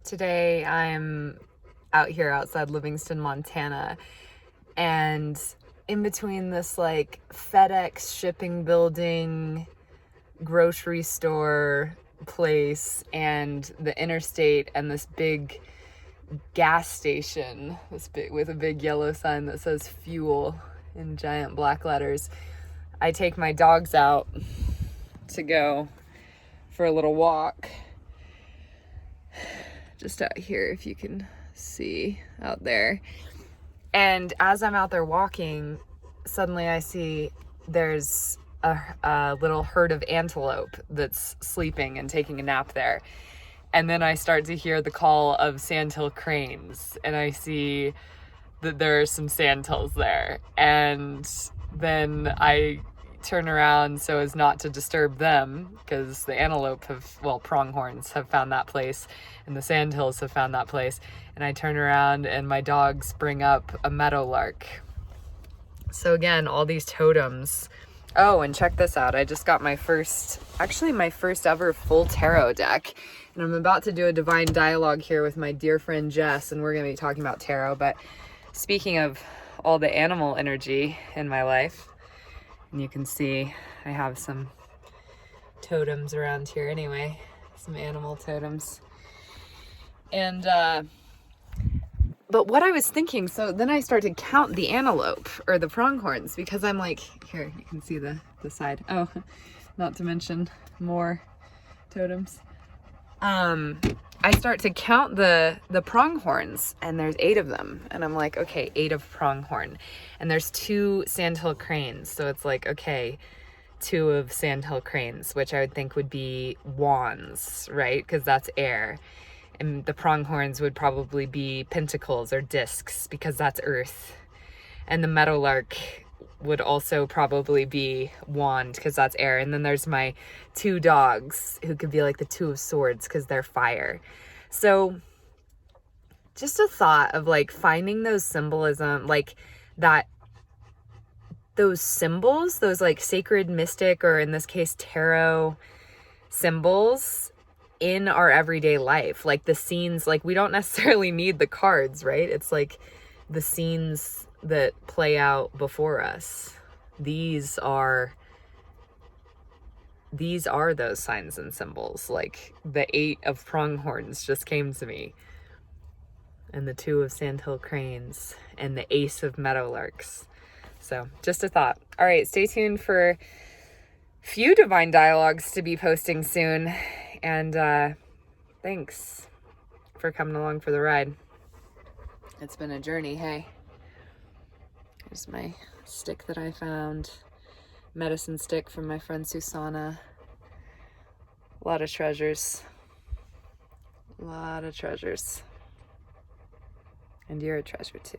Today I'm out here outside Livingston, Montana, and in between this like FedEx shipping building, grocery store place and the interstate and this big gas station, with a big yellow sign that says fuel in giant black letters, I take my dogs out to go for a little walk. Just out here, if you can see out there. And as I'm out there walking, suddenly I see there's a little herd of antelope that's sleeping and taking a nap there. And then I start to hear the call of sandhill cranes, and I see that there are some sandhills there. And then I turn around so as not to disturb them, because the antelope pronghorns have found that place and the sandhills have found that place. And I turn around and my dogs bring up a meadowlark. So again, all these totems. Oh, and check this out. I just got my first ever full tarot deck. And I'm about to do a divine dialogue here with my dear friend Jess, and we're going to be talking about tarot. But speaking of all the animal energy in my life, and you can see I have some totems around here anyway, some animal totems. And, but what I was thinking, so then I start to count the antelope or the pronghorns, because I'm like, here, you can see the side. Oh, not to mention more totems. I start to count the pronghorns, and there's 8 of them. And I'm like, okay, 8 of pronghorn. And there's 2 sandhill cranes. So it's like, okay, 2 of sandhill cranes, which I would think would be wands, right? Because that's air. And the pronghorns would probably be pentacles or discs, because that's earth. And the meadowlark would also probably be wand, because that's air. And then there's my 2 dogs, who could be like the 2 of swords, because they're fire. So just a thought of like finding those symbolism, like that, those symbols, those like sacred, mystic, or in this case tarot symbols in our everyday life. Like the scenes, like we don't necessarily need the cards, right? It's like the scenes that play out before us. These are those signs and symbols. Like the 8 of pronghorns just came to me, and the 2 of sandhill cranes, and the ace of meadowlarks. So just a thought. All right, stay tuned for a few divine dialogues to be posting soon. And thanks for coming along for the ride. It's been a journey, hey. Here's my stick that I found. Medicine stick from my friend Susanna. A lot of treasures. A lot of treasures. And you're a treasure too.